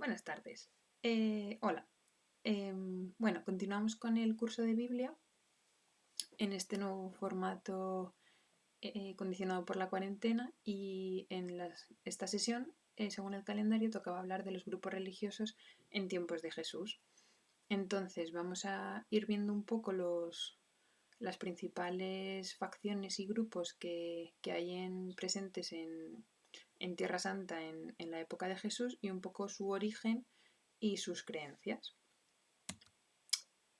Buenas tardes. Hola. Bueno, continuamos con el curso de Biblia en este nuevo formato condicionado por la cuarentena y en esta sesión, según el calendario, tocaba hablar de los grupos religiosos en tiempos de Jesús. Entonces vamos a ir viendo un poco las principales facciones y grupos que hay presentes en Tierra Santa en la época de Jesús y un poco su origen y sus creencias.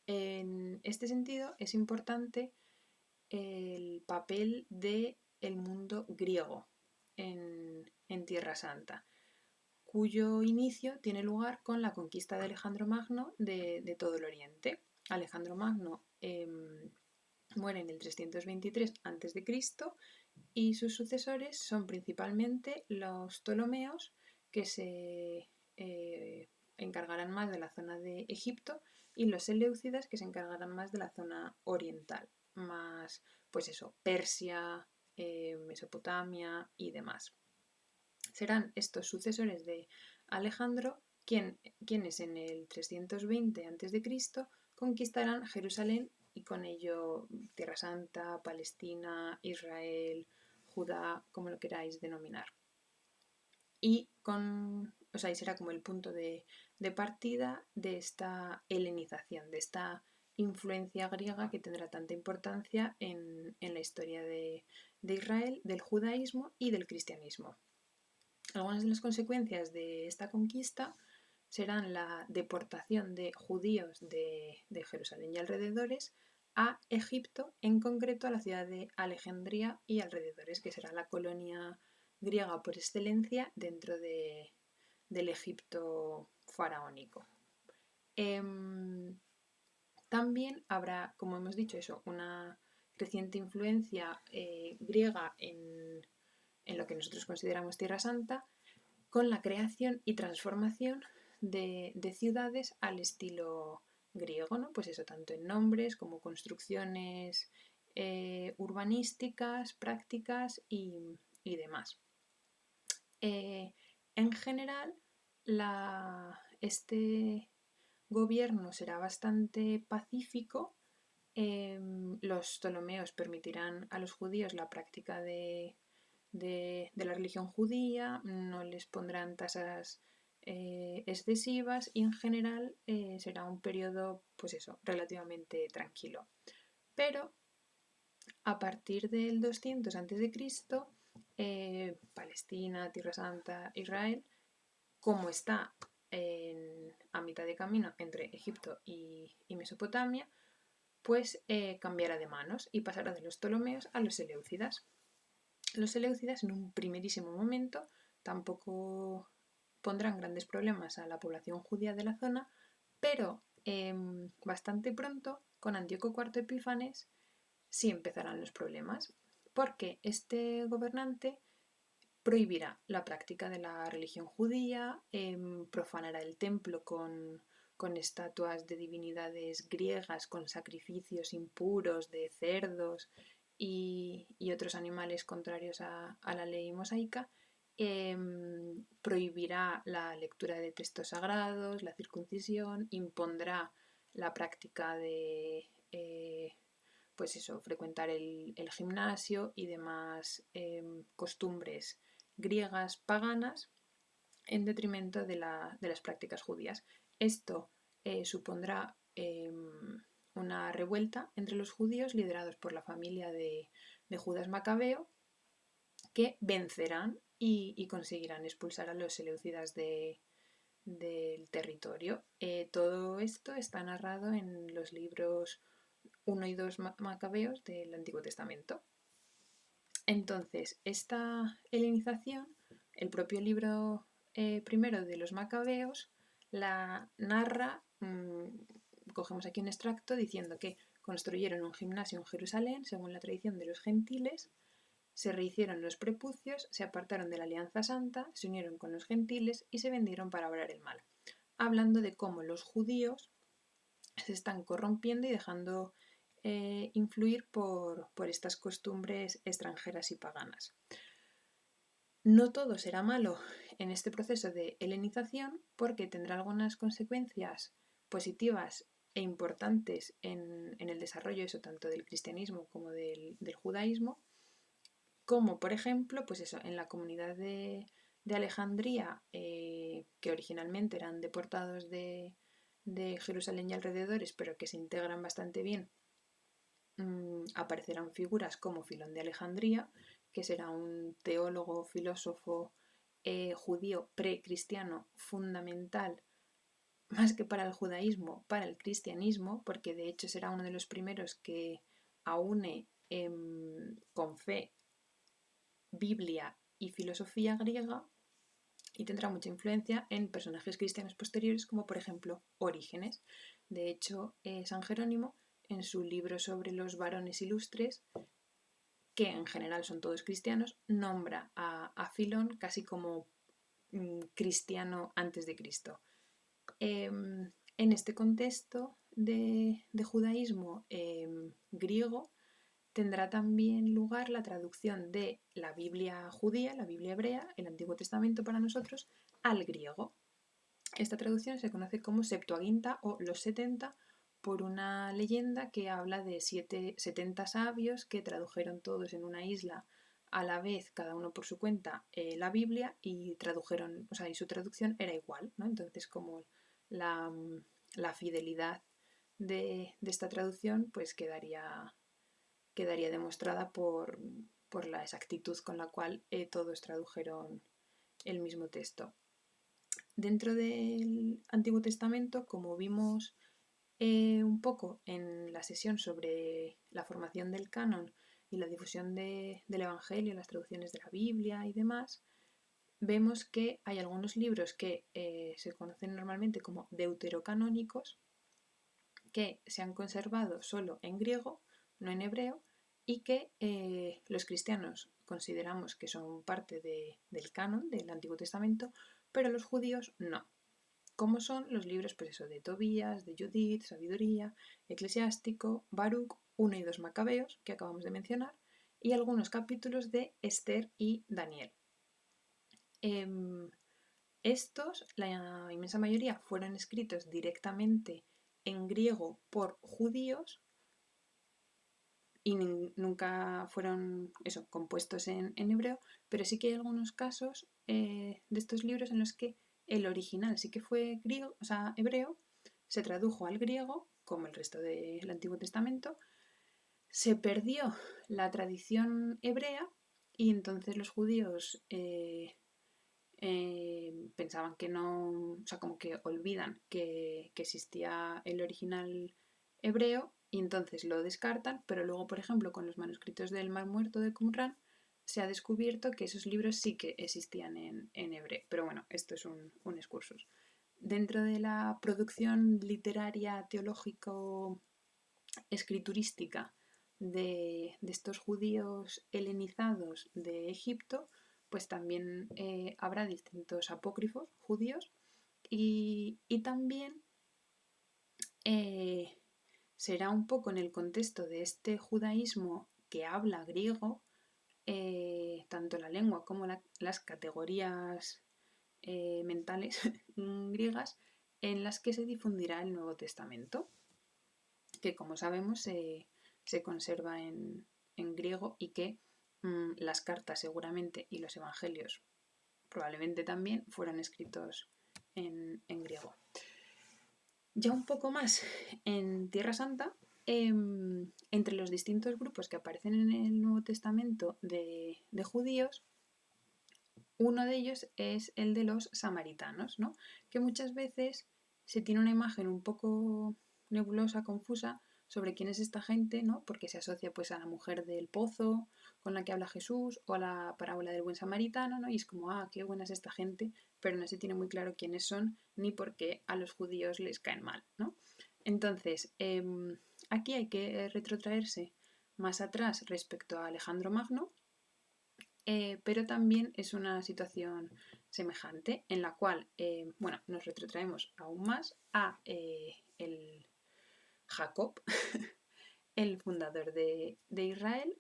En este sentido es importante el papel del mundo griego en Tierra Santa, cuyo inicio tiene lugar con la conquista de Alejandro Magno de todo el Oriente. Alejandro Magno muere en el 323 a.C. y sus sucesores son principalmente los Ptolomeos, que se encargarán más de la zona de Egipto, y los Seleucidas, que se encargarán más de la zona oriental, más pues eso, Persia, Mesopotamia y demás. Serán estos sucesores de Alejandro quienes en el 320 a.C. conquistarán Jerusalén y con ello Tierra Santa, Palestina, Israel, Judá, como lo queráis denominar. Y ahí será como el punto de partida de esta helenización, de esta influencia griega que tendrá tanta importancia en la historia de Israel, del judaísmo y del cristianismo. Algunas de las consecuencias de esta conquista serán la deportación de judíos de Jerusalén y alrededores a Egipto, en concreto a la ciudad de Alejandría y alrededores, que será la colonia griega por excelencia dentro del Egipto faraónico. También habrá, como hemos dicho, una creciente influencia griega en lo que nosotros consideramos Tierra Santa, con la creación y transformación de ciudades al estilo griego, ¿no? Pues eso, tanto en nombres como construcciones urbanísticas, prácticas y demás. En general, este gobierno será bastante pacífico. Los Ptolomeos permitirán a los judíos la práctica de la religión judía, no les pondrán tasas excesivas y en general será un periodo, pues eso, relativamente tranquilo. Pero a partir del 200 a.C., Palestina, Tierra Santa, Israel, como está a mitad de camino entre Egipto y Mesopotamia, pues cambiará de manos y pasará de los Ptolomeos a los Seleucidas. Los Seleucidas en un primerísimo momento tampoco pondrán grandes problemas a la población judía de la zona, pero bastante pronto, con Antíoco IV Epífanes, sí empezarán los problemas, porque este gobernante prohibirá la práctica de la religión judía, profanará el templo con estatuas de divinidades griegas, con sacrificios impuros de cerdos y otros animales contrarios a la ley mosaica, prohibirá la lectura de textos sagrados, la circuncisión, impondrá la práctica de pues eso, frecuentar el gimnasio y demás costumbres griegas paganas en detrimento de las prácticas judías. Esto supondrá una revuelta entre los judíos liderados por la familia de Judas Macabeo, que vencerán y conseguirán expulsar a los seleucidas del territorio. Todo esto está narrado en los libros 1 y 2 Macabeos del Antiguo Testamento. Entonces, esta helenización, el propio libro primero de los Macabeos, la narra, cogemos aquí un extracto diciendo que construyeron un gimnasio en Jerusalén, según la tradición de los gentiles, se rehicieron los prepucios, se apartaron de la alianza santa, se unieron con los gentiles y se vendieron para obrar el mal, hablando de cómo los judíos se están corrompiendo y dejando influir por estas costumbres extranjeras y paganas. No todo será malo en este proceso de helenización porque tendrá algunas consecuencias positivas e importantes en el desarrollo eso, tanto del cristianismo como del judaísmo, como por ejemplo, pues eso, en la comunidad de Alejandría, que originalmente eran deportados de Jerusalén y alrededores, pero que se integran bastante bien, aparecerán figuras como Filón de Alejandría, que será un teólogo, filósofo judío precristiano fundamental, más que para el judaísmo, para el cristianismo, porque de hecho será uno de los primeros que aúne con fe Biblia y filosofía griega, y tendrá mucha influencia en personajes cristianos posteriores como por ejemplo Orígenes. De hecho, San Jerónimo, en su libro sobre los varones ilustres, que en general son todos cristianos, nombra a Filón casi como cristiano antes de Cristo. En este contexto de judaísmo griego, tendrá también lugar la traducción de la Biblia judía, la Biblia hebrea, el Antiguo Testamento para nosotros, al griego. Esta traducción se conoce como Septuaginta o los 70 por una leyenda que habla de 70 sabios que tradujeron todos en una isla a la vez, cada uno por su cuenta, la Biblia y tradujeron, o sea, y su traducción era igual, ¿no? Entonces, como la, la fidelidad de esta traducción, pues quedaría demostrada por la exactitud con la cual todos tradujeron el mismo texto. Dentro del Antiguo Testamento, como vimos un poco en la sesión sobre la formación del canon y la difusión del Evangelio, las traducciones de la Biblia y demás, vemos que hay algunos libros que se conocen normalmente como deuterocanónicos, que se han conservado solo en griego, no en hebreo, y que los cristianos consideramos que son parte del canon del Antiguo Testamento, pero los judíos no. Como son los libros, pues eso, de Tobías, de Judith, Sabiduría, Eclesiástico, Baruch, 1 y 2 Macabeos, que acabamos de mencionar, y algunos capítulos de Esther y Daniel. Estos, la inmensa mayoría, fueron escritos directamente en griego por judíos y nunca fueron eso, compuestos en hebreo, pero sí que hay algunos casos de estos libros en los que el original sí que fue griego, o sea, hebreo, se tradujo al griego, como el resto del Antiguo Testamento, se perdió la tradición hebrea y entonces los judíos pensaban que no, o sea, como que olvidan que existía el original hebreo y entonces lo descartan, pero luego, por ejemplo, con los manuscritos del Mar Muerto de Qumran se ha descubierto que esos libros sí que existían en hebreo. Pero bueno, esto es un excursus. Dentro de la producción literaria, teológico, escriturística de estos judíos helenizados de Egipto, pues también habrá distintos apócrifos judíos y también será un poco en el contexto de este judaísmo que habla griego, tanto la lengua como las categorías mentales griegas, en las que se difundirá el Nuevo Testamento, que como sabemos se conserva en griego y que las cartas seguramente y los evangelios probablemente también fueron escritos en griego. Ya un poco más en Tierra Santa, entre los distintos grupos que aparecen en el Nuevo Testamento de judíos, uno de ellos es el de los samaritanos, ¿no? Que muchas veces se tiene una imagen un poco nebulosa, confusa, sobre quién es esta gente, ¿no? Porque se asocia pues a la mujer del pozo con la que habla Jesús o a la parábola del buen samaritano, ¿no? Y es como, qué buena es esta gente, pero no se tiene muy claro quiénes son ni por qué a los judíos les caen mal, ¿no? Entonces, aquí hay que retrotraerse más atrás respecto a Alejandro Magno, pero también es una situación semejante en la cual, bueno, nos retrotraemos aún más a el Jacob, el fundador de Israel,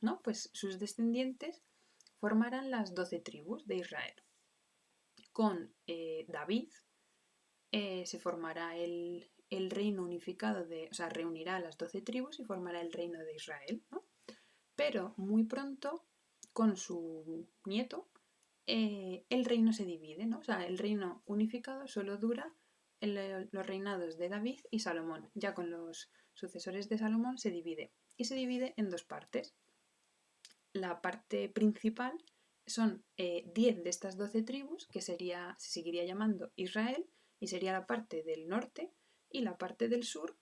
¿no? Pues sus descendientes formarán las 12 tribus de Israel. Con David se formará el reino unificado reunirá a las 12 tribus y formará el reino de Israel, ¿no? Pero muy pronto, con su nieto, el reino se divide, ¿no? O sea, el reino unificado solo dura los reinados de David y Salomón. Ya con los sucesores de Salomón se divide. Y se divide en dos partes. La parte principal son 10 de estas 12 tribus, que se seguiría llamando Israel, y sería la parte del norte, y la parte del sur,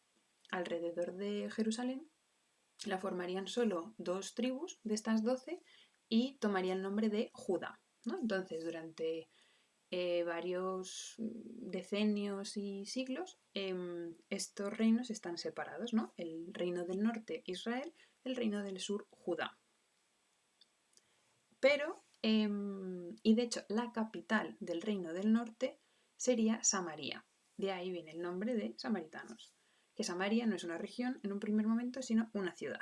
alrededor de Jerusalén, la formarían solo 2 tribus de estas 12 y tomaría el nombre de Judá, ¿no? Entonces, durante varios decenios y siglos, estos reinos están separados, ¿no? El reino del norte, Israel, el reino del sur, Judá. Pero, y de hecho, la capital del reino del norte sería Samaria. De ahí viene el nombre de samaritanos. Que Samaria no es una región en un primer momento, sino una ciudad.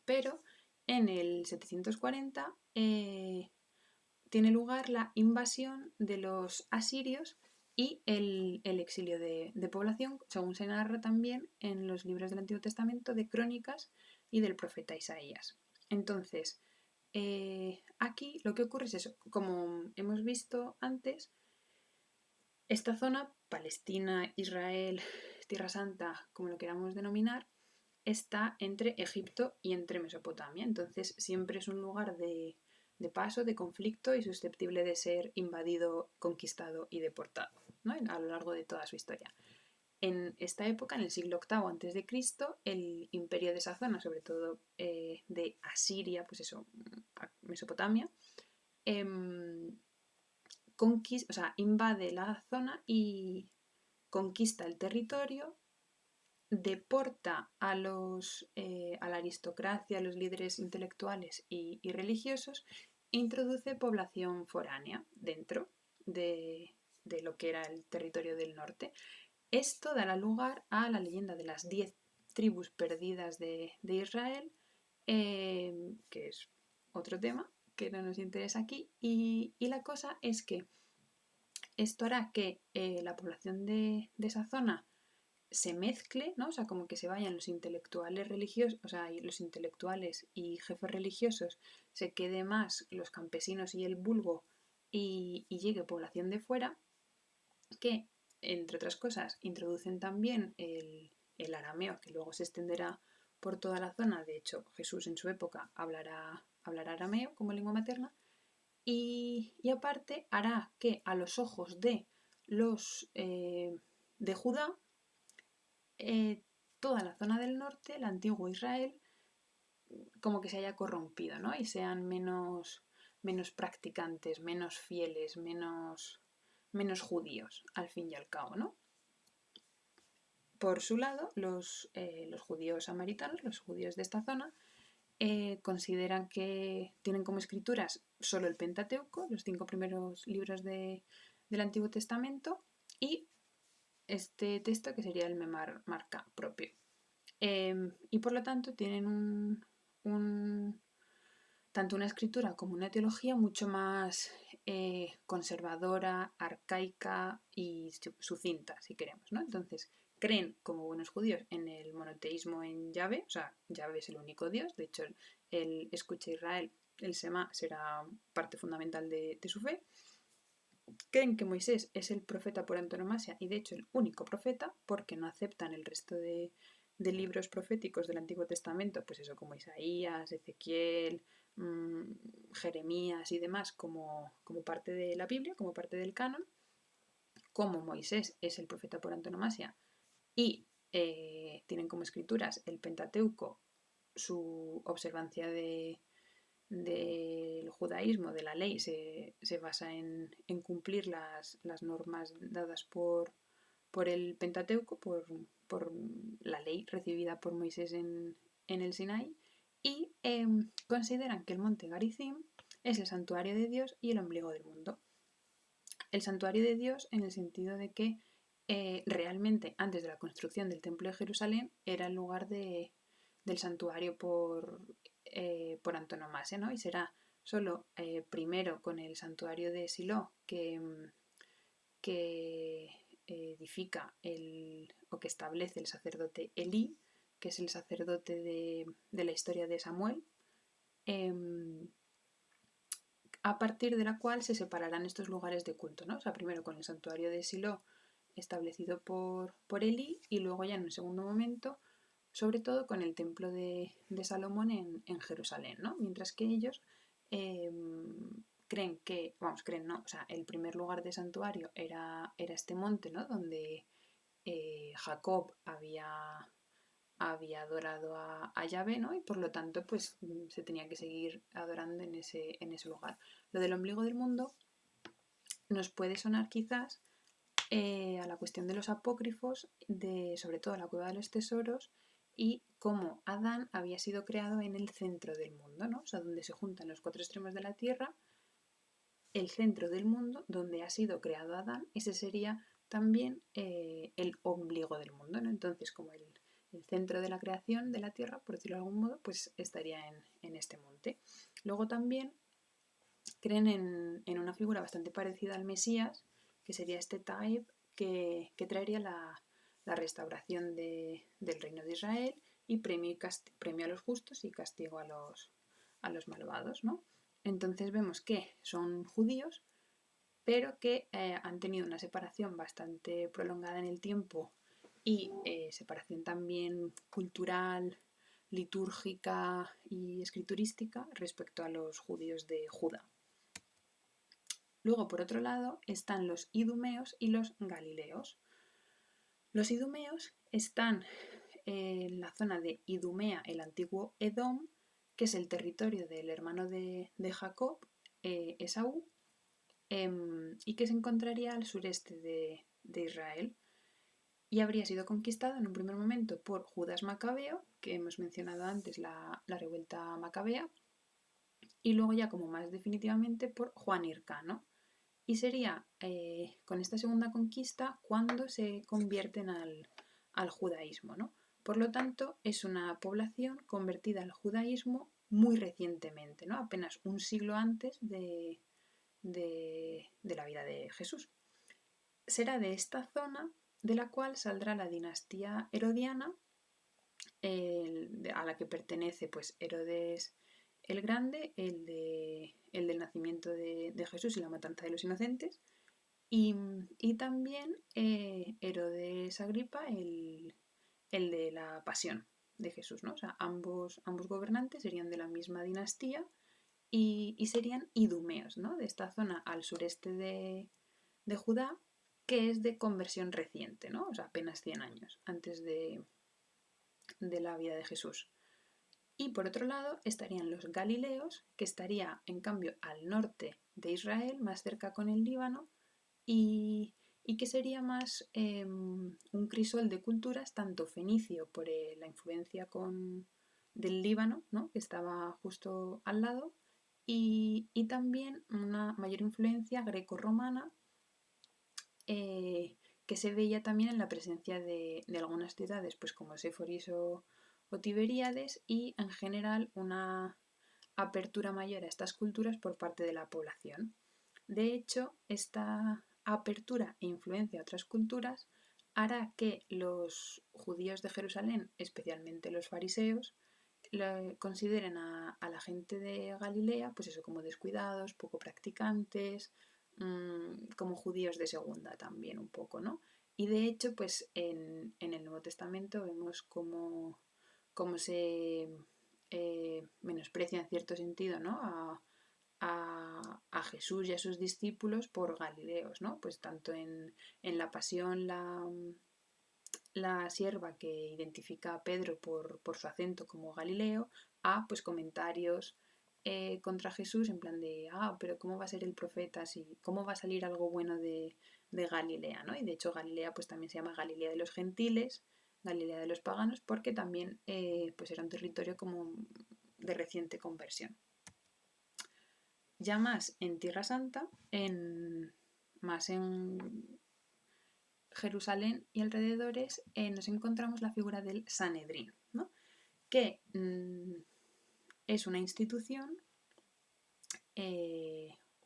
Pero en el 740 tiene lugar la invasión de los asirios y el exilio de población, según se narra también en los libros del Antiguo Testamento de Crónicas y del profeta Isaías. Entonces, aquí lo que ocurre es eso, como hemos visto antes, esta zona, Palestina, Israel, Tierra Santa, como lo queramos denominar, está entre Egipto y entre Mesopotamia. Entonces siempre es un lugar de paso, de conflicto y susceptible de ser invadido, conquistado y deportado, ¿no? A lo largo de toda su historia. En esta época, en el siglo VIII a.C., el imperio de esa zona, sobre todo de Asiria, pues eso, Mesopotamia, invade la zona y conquista el territorio, deporta a la aristocracia, a los líderes intelectuales y religiosos e introduce población foránea dentro de lo que era el territorio del norte. Esto dará lugar a la leyenda de las 10 tribus perdidas de Israel, que es otro tema que no nos interesa aquí, y la cosa es que esto hará que la población de esa zona se mezcle, ¿no? O sea, como que se vayan los intelectuales religiosos, o sea, los intelectuales y jefes religiosos, se quede más los campesinos y el vulgo y llegue población de fuera, que, entre otras cosas, introducen también el arameo, que luego se extenderá por toda la zona. De hecho, Jesús en su época hablará arameo como lengua materna, y aparte hará que a los ojos de los de Judá, toda la zona del norte, el antiguo Israel, como que se haya corrompido, ¿no? Y sean menos practicantes, menos fieles, menos judíos, al fin y al cabo, ¿no? Por su lado, los judíos samaritanos, los judíos de esta zona, consideran que tienen como escrituras solo el Pentateuco, los 5 primeros libros del Antiguo Testamento, y este texto que sería el Memar Marca propio. Y por lo tanto tienen tanto una escritura como una teología mucho más conservadora, arcaica y sucinta, si queremos, ¿no? Entonces, creen, como buenos judíos, en el monoteísmo en Yahvé, o sea, Yahvé es el único Dios, de hecho, el escucha Israel, el Semá, será parte fundamental de su fe. Creen que Moisés es el profeta por antonomasia y de hecho el único profeta, porque no aceptan el resto de libros proféticos del Antiguo Testamento, pues eso, como Isaías, Ezequiel, Jeremías y demás, como parte de la Biblia, como parte del canon. Como Moisés es el profeta por antonomasia y tienen como escrituras el Pentateuco, su observancia del judaísmo, de la ley, se basa en cumplir las normas dadas por el Pentateuco, por la ley recibida por Moisés en el Sinaí, y consideran que el monte Garizim es el santuario de Dios y el ombligo del mundo. El santuario de Dios en el sentido de que realmente antes de la construcción del Templo de Jerusalén era el lugar del santuario por antonomasia, ¿no? Y será solo primero con el santuario de Silo que edifica o que establece el sacerdote Elí, que es el sacerdote de la historia de Samuel, a partir de la cual se separarán estos lugares de culto, ¿no? O sea, primero con el santuario de Silo establecido por Elí y luego ya en un segundo momento, sobre todo con el templo de Salomón en Jerusalén, ¿no? Mientras que ellos creen que, creen no, o sea, el primer lugar de santuario era este monte, ¿no? Donde Jacob había adorado a Yahvé, ¿no? Y por lo tanto, pues se tenía que seguir adorando en ese lugar. Lo del ombligo del mundo nos puede sonar quizás a la cuestión de los apócrifos, sobre todo la cueva de los tesoros, y cómo Adán había sido creado en el centro del mundo, ¿no? O sea, donde se juntan los cuatro extremos de la tierra, el centro del mundo, donde ha sido creado Adán, ese sería también el ombligo del mundo, ¿no? Entonces, como el centro de la creación de la tierra, por decirlo de algún modo, pues estaría en este monte. Luego también creen en una figura bastante parecida al Mesías, que sería este Taib, que traería la restauración del reino de Israel y premio a los justos y castigo a los malvados, ¿no? Entonces vemos que son judíos, pero que han tenido una separación bastante prolongada en el tiempo y separación también cultural, litúrgica y escriturística respecto a los judíos de Judá. Luego, por otro lado, están los idumeos y los galileos. Los idumeos están en la zona de Idumea, el antiguo Edom, que es el territorio del hermano de Jacob, Esaú, y que se encontraría al sureste de Israel. Y habría sido conquistado en un primer momento por Judas Macabeo, que hemos mencionado antes la revuelta macabea, y luego ya como más definitivamente por Juan Hircano. Y sería con esta segunda conquista cuando se convierten al judaísmo, ¿no? Por lo tanto, es una población convertida al judaísmo muy recientemente, ¿no? Apenas un siglo antes de la vida de Jesús. Será de esta zona de la cual saldrá la dinastía herodiana, a la que pertenece pues Herodes el Grande, el del nacimiento de Jesús y la matanza de los inocentes, y también Herodes Agripa, el de la pasión de Jesús, ¿no? O sea, ambos gobernantes serían de la misma dinastía y serían idumeos, ¿no? De esta zona al sureste de Judá, que es de conversión reciente, ¿no? O sea, apenas 100 años antes de la vida de Jesús. Y por otro lado estarían los galileos, que estaría en cambio al norte de Israel, más cerca con el Líbano, y que sería más un crisol de culturas, tanto fenicio por la influencia del Líbano, ¿no? Que estaba justo al lado, y también una mayor influencia greco-romana, que se veía también en la presencia de algunas ciudades, pues como Séforis o Tiberíades, y en general una apertura mayor a estas culturas por parte de la población. De hecho, esta apertura e influencia a otras culturas hará que los judíos de Jerusalén, especialmente los fariseos, consideren a la gente de Galilea, pues eso, como descuidados, poco practicantes, como judíos de segunda también un poco, ¿no? Y de hecho, pues en el Nuevo Testamento vemos cómo se menosprecia en cierto sentido, ¿no? A Jesús y a sus discípulos por galileos, ¿no? Pues tanto en la pasión la sierva que identifica a Pedro por su acento como galileo, a pues comentarios contra Jesús en plan de, pero ¿cómo va a ser el profeta si, cómo va a salir algo bueno de Galilea, ¿no? Y de hecho Galilea pues también se llama Galilea de los gentiles, Galilea de los paganos, porque también pues era un territorio como de reciente conversión. Ya más en Tierra Santa, más en Jerusalén y alrededores, nos encontramos la figura del Sanedrín, ¿no? Que es una institución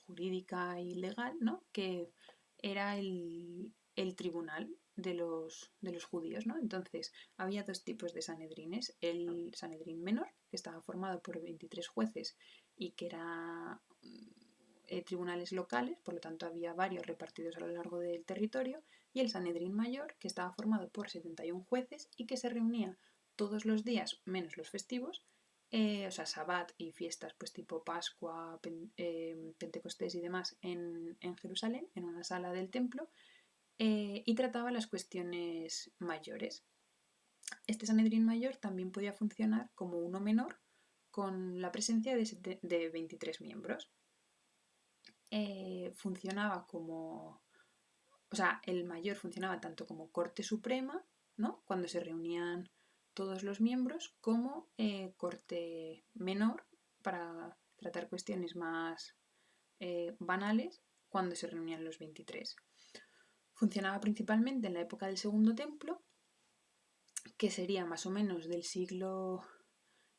jurídica y legal, ¿no? Que era el tribunal de los judíos, ¿no? Entonces, había dos tipos de sanedrines. El sanedrín menor, que estaba formado por 23 jueces y que era tribunales locales, por lo tanto había varios repartidos a lo largo del territorio, y el Sanedrín Mayor, que estaba formado por 71 jueces y que se reunía todos los días, menos los festivos, o sea, Sabbat y fiestas pues tipo Pascua, Pentecostés y demás en Jerusalén, en una sala del templo, y trataba las cuestiones mayores. Este Sanedrín Mayor también podía funcionar como uno menor con la presencia de 23 miembros. Funcionaba como, o sea, el mayor funcionaba tanto como Corte Suprema, ¿no? Cuando se reunían todos los miembros, como Corte Menor para tratar cuestiones más banales cuando se reunían los 23. Funcionaba principalmente en la época del Segundo Templo, que sería más o menos del siglo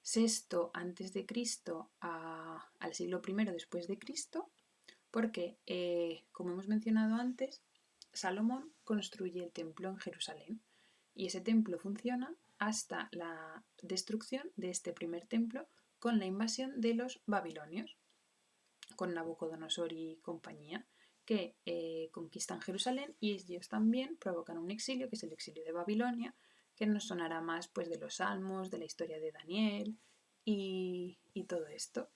VI antes de Cristo al siglo I después de Cristo, porque, como hemos mencionado antes, Salomón construye el templo en Jerusalén y ese templo funciona hasta la destrucción de este primer templo con la invasión de los babilonios, con Nabucodonosor y compañía, que conquistan Jerusalén y ellos también provocan un exilio, que es el exilio de Babilonia, que nos sonará más pues, de los salmos, de la historia de Daniel y todo esto.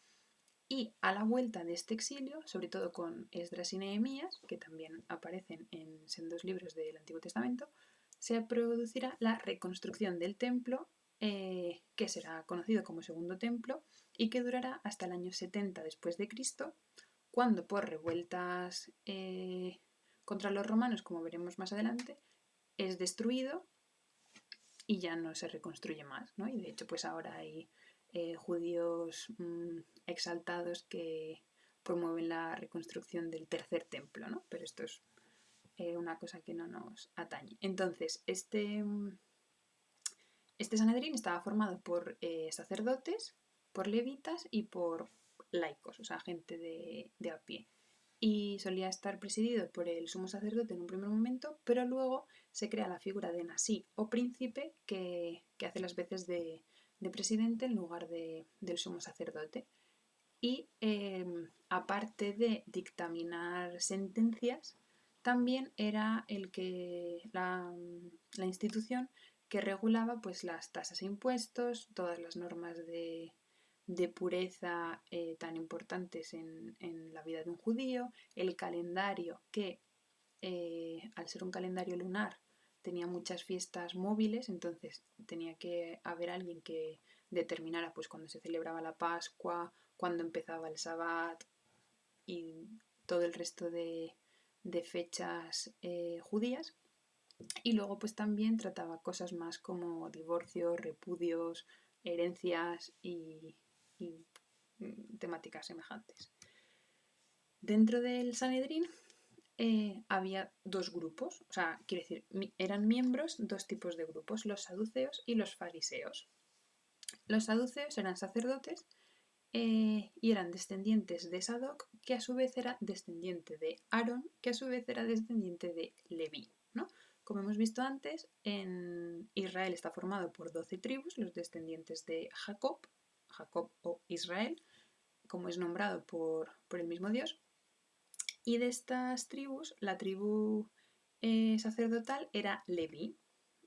Y a la vuelta de este exilio, sobre todo con Esdras y Nehemías, que también aparecen en sendos libros del Antiguo Testamento, se producirá la reconstrucción del templo, que será conocido como Segundo Templo y que durará hasta el año 70 después de Cristo, cuando por revueltas contra los romanos, como veremos más adelante, es destruido y ya no se reconstruye más, ¿no? Y de hecho, pues ahora hay judíos exaltados que promueven la reconstrucción del tercer templo, ¿no? Pero esto es una cosa que no nos atañe. Entonces, este Sanedrín estaba formado por sacerdotes, por levitas y por laicos, o sea, gente de a pie. Y solía estar presidido por el sumo sacerdote en un primer momento, pero luego se crea la figura de Nasí o príncipe que hace las veces de presidente en lugar del sumo sacerdote. Y aparte de dictaminar sentencias, también era la institución que regulaba pues, las tasas e impuestos, todas las normas de pureza tan importantes en la vida de un judío, el calendario que al ser un calendario lunar tenía muchas fiestas móviles, entonces tenía que haber alguien que determinara pues cuando se celebraba la Pascua, cuando empezaba el Sabbat y todo el resto de fechas judías. Y luego pues también trataba cosas más como divorcios, repudios, herencias y temáticas semejantes. Dentro del Sanedrín había dos grupos, o sea, quiero decir, eran miembros dos tipos de grupos, los saduceos y los fariseos. Los saduceos eran sacerdotes y eran descendientes de Sadoc, que a su vez era descendiente de Aarón, que a su vez era descendiente de Leví, ¿no? Como hemos visto antes, en Israel está formado por 12 tribus, los descendientes de Jacob, Jacob o Israel, como es nombrado por el mismo Dios. Y de estas tribus, la tribu sacerdotal era Leví.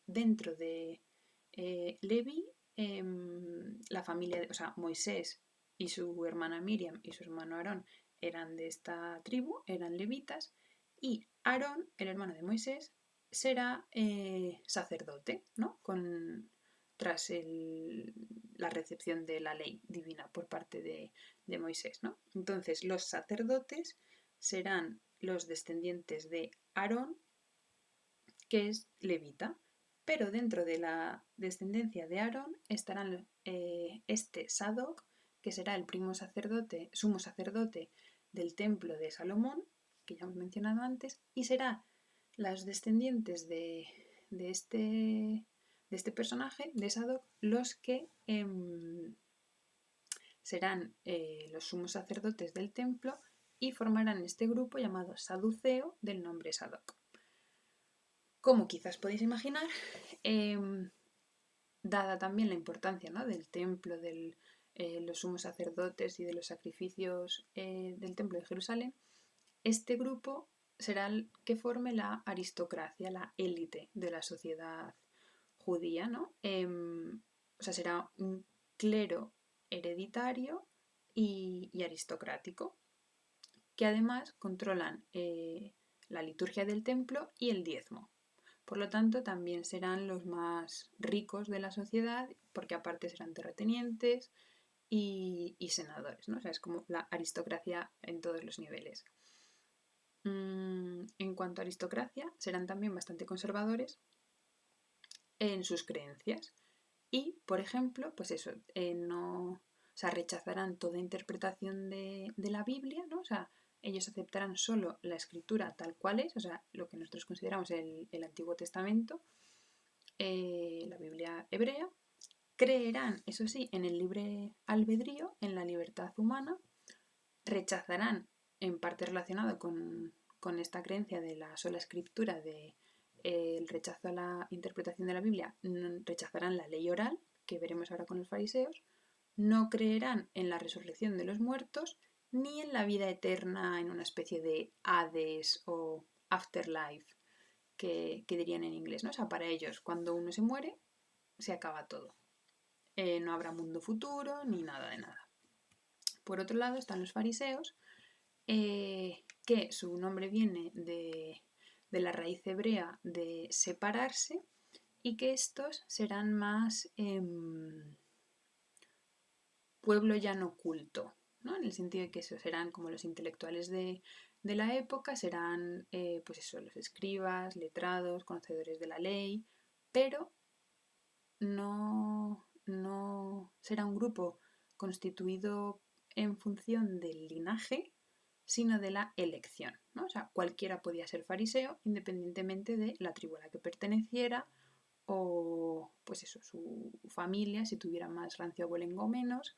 Dentro de Leví, la familia, o sea, Moisés y su hermana Miriam y su hermano Aarón eran de esta tribu, eran levitas, y Aarón, el hermano de Moisés, será sacerdote, ¿no? Tras la recepción de la ley divina por parte de Moisés, ¿no? Entonces, los sacerdotes serán los descendientes de Aarón, que es levita, pero dentro de la descendencia de Aarón estarán este Sadoc, que será el sumo sacerdote del templo de Salomón, que ya hemos mencionado antes, y será los descendientes de este personaje, de Sadoc, los que serán los sumos sacerdotes del templo y formarán este grupo llamado saduceo del nombre Sadoc. Como quizás podéis imaginar, dada también la importancia, ¿no?, del templo, de los sumos sacerdotes y de los sacrificios del templo de Jerusalén, este grupo será el que forme la aristocracia, la élite de la sociedad judía, ¿no? O sea, será un clero hereditario y aristocrático, que además controlan la liturgia del templo y el diezmo. Por lo tanto, también serán los más ricos de la sociedad, porque aparte serán terratenientes y senadores, ¿no? O sea, es como la aristocracia en todos los niveles. En cuanto a aristocracia, serán también bastante conservadores en sus creencias. Y, por ejemplo, pues eso, no, o sea, rechazarán toda interpretación de la Biblia, ¿no? O sea, ellos aceptarán solo la escritura tal cual es, o sea, lo que nosotros consideramos el Antiguo Testamento, la Biblia hebrea. Creerán, eso sí, en el libre albedrío, en la libertad humana. Rechazarán, en parte relacionado con esta creencia de la sola escritura, de el rechazo a la interpretación de la Biblia, rechazarán la ley oral, que veremos ahora con los fariseos. No creerán en la resurrección de los muertos ni en la vida eterna, en una especie de Hades o afterlife, que dirían en inglés, ¿no? O sea, para ellos, cuando uno se muere, se acaba todo. No habrá mundo futuro ni nada de nada. Por otro lado están los fariseos, que su nombre viene de la raíz hebrea de separarse, y que estos serán más pueblo llano culto, ¿no? En el sentido de que esos serán como los intelectuales de la época, serán pues eso, los escribas, letrados, conocedores de la ley, pero no será un grupo constituido en función del linaje, sino de la elección, ¿no? O sea, cualquiera podía ser fariseo independientemente de la tribu a la que perteneciera o, pues eso, su familia, si tuviera más rancio abolengo o menos,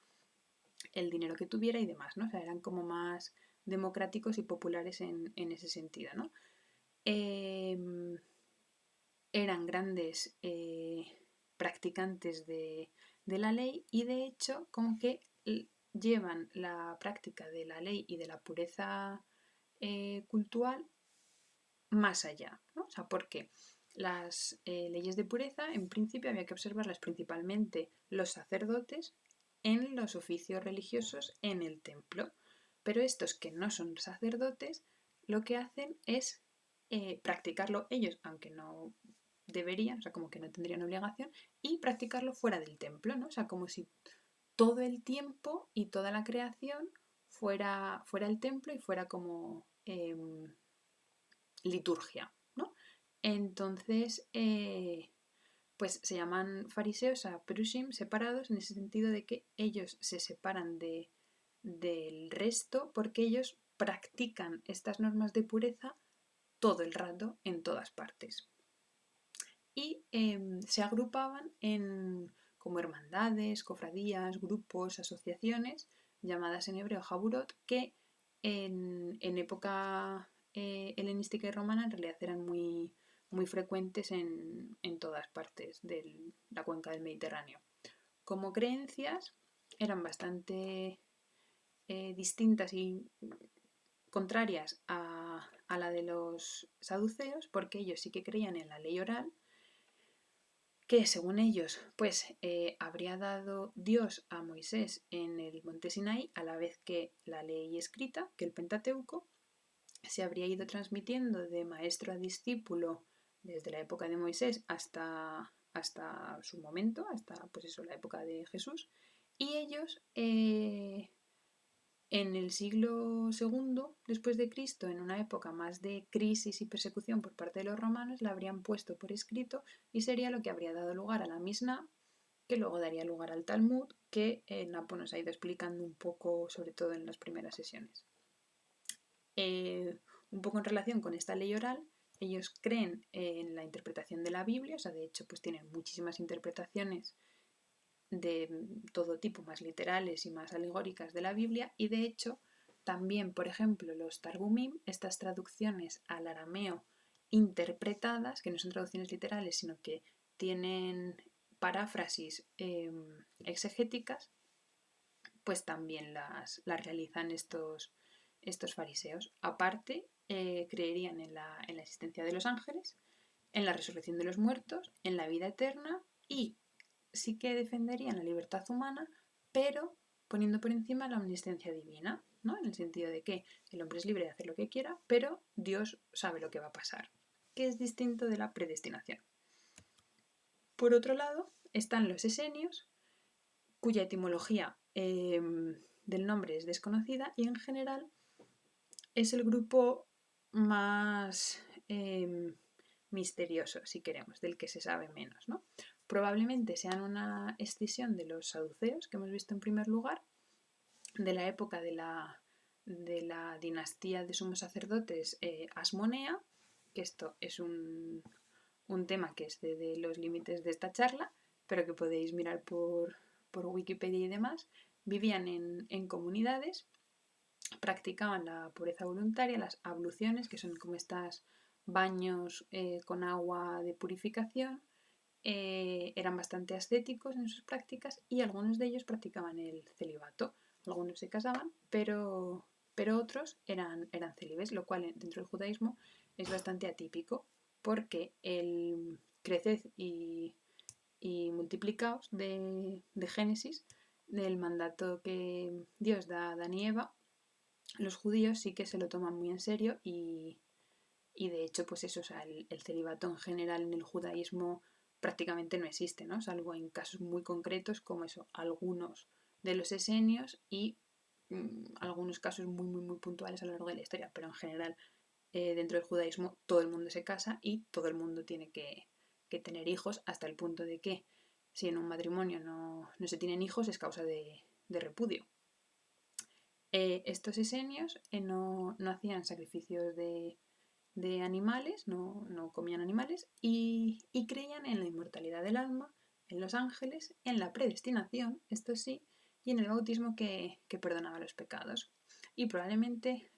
el dinero que tuviera y demás, ¿no? O sea, eran como más democráticos y populares en ese sentido, ¿no? Eran grandes practicantes de la ley, y de hecho como que llevan la práctica de la ley y de la pureza cultural más allá, ¿no? O sea, porque las leyes de pureza en principio había que observarlas principalmente los sacerdotes en los oficios religiosos en el templo, pero estos que no son sacerdotes lo que hacen es practicarlo ellos, aunque no deberían, o sea, como que no tendrían obligación, y practicarlo fuera del templo, ¿no? O sea, como si todo el tiempo y toda la creación fuera el templo y fuera como liturgia, ¿no? Entonces, pues se llaman fariseos, a prushim, separados, en ese sentido de que ellos se separan del resto porque ellos practican estas normas de pureza todo el rato en todas partes. Y se agrupaban en como hermandades, cofradías, grupos, asociaciones, llamadas en hebreo jaburot, que en época helenística y romana en realidad eran muy frecuentes en todas partes de la cuenca del Mediterráneo. Como creencias eran bastante distintas y contrarias a la de los saduceos, porque ellos sí que creían en la ley oral, que según ellos pues habría dado Dios a Moisés en el monte Sinaí, a la vez que la ley escrita, que el Pentateuco, se habría ido transmitiendo de maestro a discípulo desde la época de Moisés hasta su momento, hasta pues eso, la época de Jesús. Y ellos en el siglo II después de Cristo, en una época más de crisis y persecución por parte de los romanos, la habrían puesto por escrito y sería lo que habría dado lugar a la Misná, que luego daría lugar al Talmud, que Napo nos ha ido explicando un poco, sobre todo en las primeras sesiones. Un poco en relación con esta ley oral, ellos creen en la interpretación de la Biblia, o sea, de hecho, pues tienen muchísimas interpretaciones de todo tipo, más literales y más alegóricas de la Biblia, y de hecho también, por ejemplo, los Targumim, estas traducciones al arameo interpretadas, que no son traducciones literales, sino que tienen paráfrasis exegéticas, pues también las realizan estos fariseos. Aparte, creerían en la existencia de los ángeles, en la resurrección de los muertos, en la vida eterna, y sí que defenderían la libertad humana, pero poniendo por encima la omnisciencia divina, ¿no? En el sentido de que el hombre es libre de hacer lo que quiera, pero Dios sabe lo que va a pasar, que es distinto de la predestinación. Por otro lado, están los esenios, cuya etimología del nombre es desconocida y en general es el grupo más misterioso, si queremos, del que se sabe menos, ¿no? Probablemente sean una escisión de los saduceos que hemos visto en primer lugar, de la época de la dinastía de sumos sacerdotes asmonea, que esto es un tema que excede de los límites de esta charla, pero que podéis mirar por Wikipedia y demás. Vivían en comunidades, practicaban la pureza voluntaria, las abluciones, que son como estos baños con agua de purificación, eran bastante ascéticos en sus prácticas y algunos de ellos practicaban el celibato. Algunos se casaban, pero otros eran célibes, lo cual dentro del judaísmo es bastante atípico, porque el creced y multiplicaos de Génesis, del mandato que Dios da a Adán y Eva, los judíos sí que se lo toman muy en serio y de hecho, pues eso, o sea, el celibato en general en el judaísmo prácticamente no existe, ¿no? Salvo en casos muy concretos como eso, algunos de los esenios y algunos casos muy, muy, muy puntuales a lo largo de la historia, pero en general dentro del judaísmo todo el mundo se casa y todo el mundo tiene que tener hijos, hasta el punto de que si en un matrimonio no se tienen hijos es causa de repudio. Estos esenios no hacían sacrificios de animales, no comían animales y creían en la inmortalidad del alma, en los ángeles, en la predestinación, esto sí, y en el bautismo que perdonaba los pecados. Y probablemente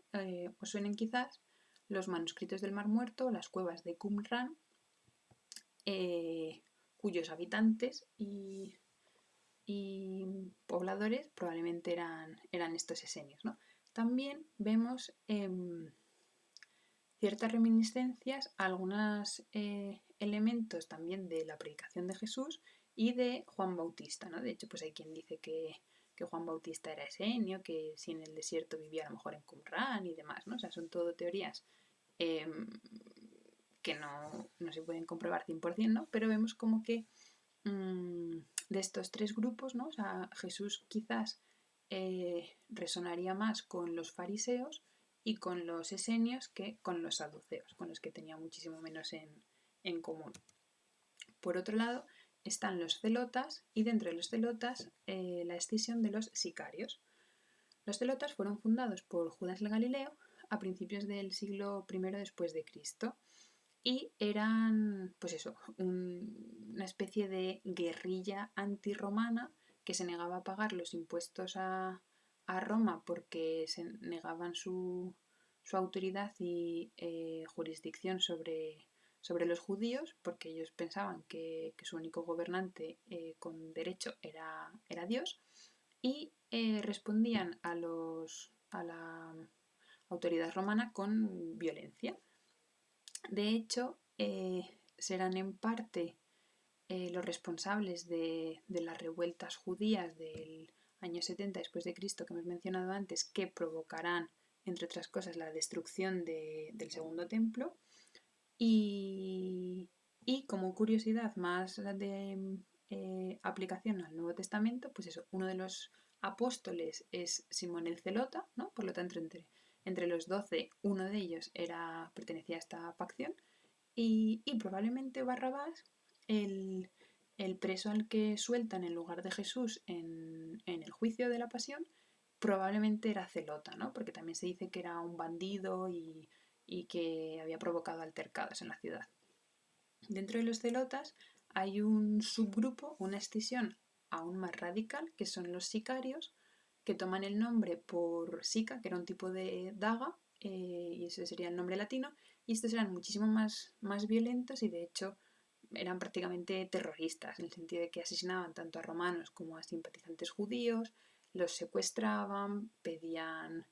os suenen quizás los manuscritos del Mar Muerto, las cuevas de Qumran, cuyos habitantes y pobladores probablemente eran estos esenios, ¿no? También vemos ciertas reminiscencias a algunos elementos también de la predicación de Jesús y de Juan Bautista, ¿no? De hecho, pues hay quien dice que Juan Bautista era esenio, que si en el desierto vivía a lo mejor en Qumran y demás, ¿no? O sea, son todo teorías que no se pueden comprobar 100%, ¿no? Pero vemos como que de estos tres grupos, ¿no? O sea, Jesús quizás resonaría más con los fariseos y con los esenios que con los saduceos, con los que tenía muchísimo menos en común. Por otro lado, están los celotas y dentro de los celotas la escisión de los sicarios. Los celotas fueron fundados por Judas el Galileo a principios del siglo I después de Cristo y eran, pues eso, una especie de guerrilla antirromana que se negaba a pagar los impuestos a Roma porque se negaban su autoridad y jurisdicción sobre los judíos, porque ellos pensaban que su único gobernante con derecho era Dios, y respondían a la autoridad romana con violencia. De hecho, serán en parte los responsables de las revueltas judías del año 70 después de Cristo que hemos mencionado antes, que provocarán, entre otras cosas, la destrucción del segundo templo. Y como curiosidad más de aplicación al Nuevo Testamento, pues eso, uno de los apóstoles es Simón el Celota, ¿no? Por lo tanto, entre los 12, uno de ellos pertenecía a esta facción y probablemente Barrabás, el preso al que sueltan en lugar de Jesús en el juicio de la pasión, probablemente era celota, ¿no? Porque también se dice que era un bandido y que había provocado altercados en la ciudad. Dentro de los celotas hay un subgrupo, una escisión aún más radical, que son los sicarios, que toman el nombre por sica, que era un tipo de daga, y ese sería el nombre latino, y estos eran muchísimo más violentos y de hecho eran prácticamente terroristas, en el sentido de que asesinaban tanto a romanos como a simpatizantes judíos, los secuestraban, pedían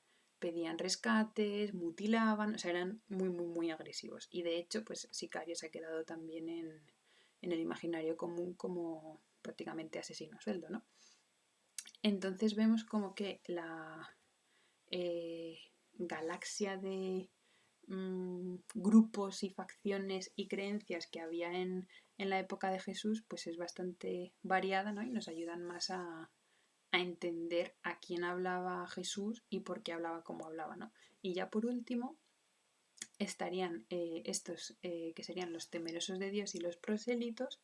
rescates, mutilaban, o sea, eran muy agresivos. Y de hecho, pues Sicario se ha quedado también en el imaginario común como prácticamente asesino a sueldo, ¿no? Entonces vemos como que la galaxia de grupos y facciones y creencias que había en la época de Jesús, pues es bastante variada, ¿no? Y nos ayudan más a entender a quién hablaba Jesús y por qué hablaba como hablaba, ¿no? Y ya por último estarían estos que serían los temerosos de Dios y los prosélitos,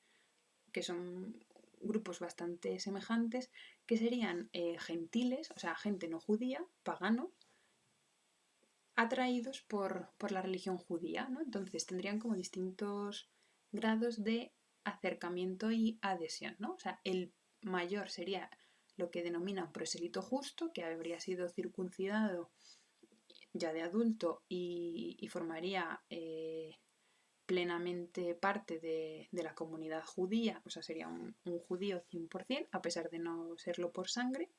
que son grupos bastante semejantes, que serían gentiles, o sea, gente no judía, paganos, atraídos por la religión judía, ¿no? Entonces tendrían como distintos grados de acercamiento y adhesión, ¿no? O sea, el mayor sería lo que denominan prosélito justo, que habría sido circuncidado ya de adulto y formaría plenamente parte de la comunidad judía, o sea, sería un judío 100%, a pesar de no serlo por sangre.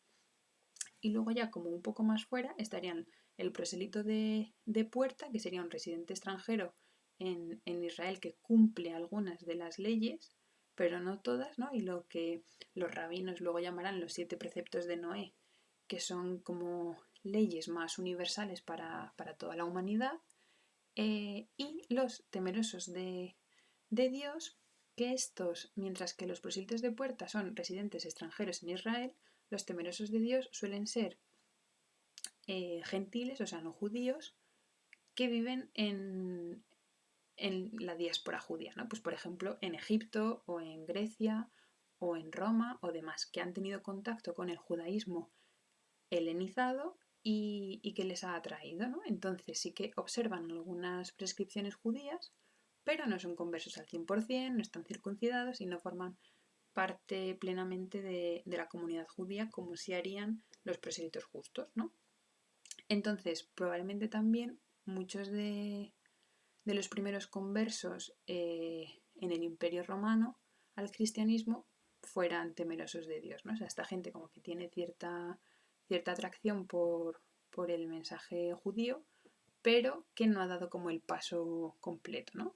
Y luego ya como un poco más fuera estarían el proselito de puerta, que sería un residente extranjero en Israel que cumple algunas de las leyes, pero no todas, ¿no? Y lo que los rabinos luego llamarán los 7 preceptos de Noé, que son como leyes más universales para toda la humanidad, y los temerosos de Dios, que estos, mientras que los proselitos de puerta son residentes extranjeros en Israel, los temerosos de Dios suelen ser gentiles, o sea, no judíos, que viven en la diáspora judía, ¿no? Pues por ejemplo en Egipto o en Grecia o en Roma o demás, que han tenido contacto con el judaísmo helenizado y que les ha atraído, ¿no? Entonces sí que observan algunas prescripciones judías, pero no son conversos al 100%, no están circuncidados y no forman parte plenamente de la comunidad judía como si harían los prosélitos justos, ¿no? Entonces, probablemente también muchos de los primeros conversos en el Imperio Romano al cristianismo fueran temerosos de Dios, ¿no? O sea, esta gente como que tiene cierta atracción por el mensaje judío, pero que no ha dado como el paso completo, ¿no?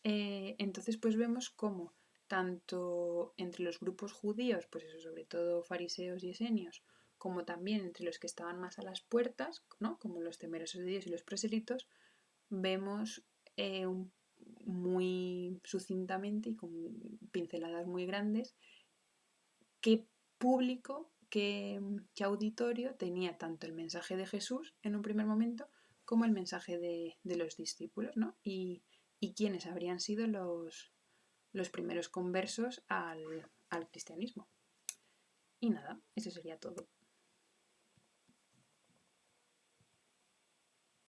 Entonces, pues vemos como tanto entre los grupos judíos, pues eso, sobre todo fariseos y esenios, como también entre los que estaban más a las puertas, ¿no? Como los temerosos de Dios y los proselitos, vemos muy sucintamente y con pinceladas muy grandes qué público, qué auditorio tenía tanto el mensaje de Jesús en un primer momento como el mensaje de los discípulos, ¿no? Y quiénes habrían sido los primeros conversos al cristianismo. Y nada, eso sería todo.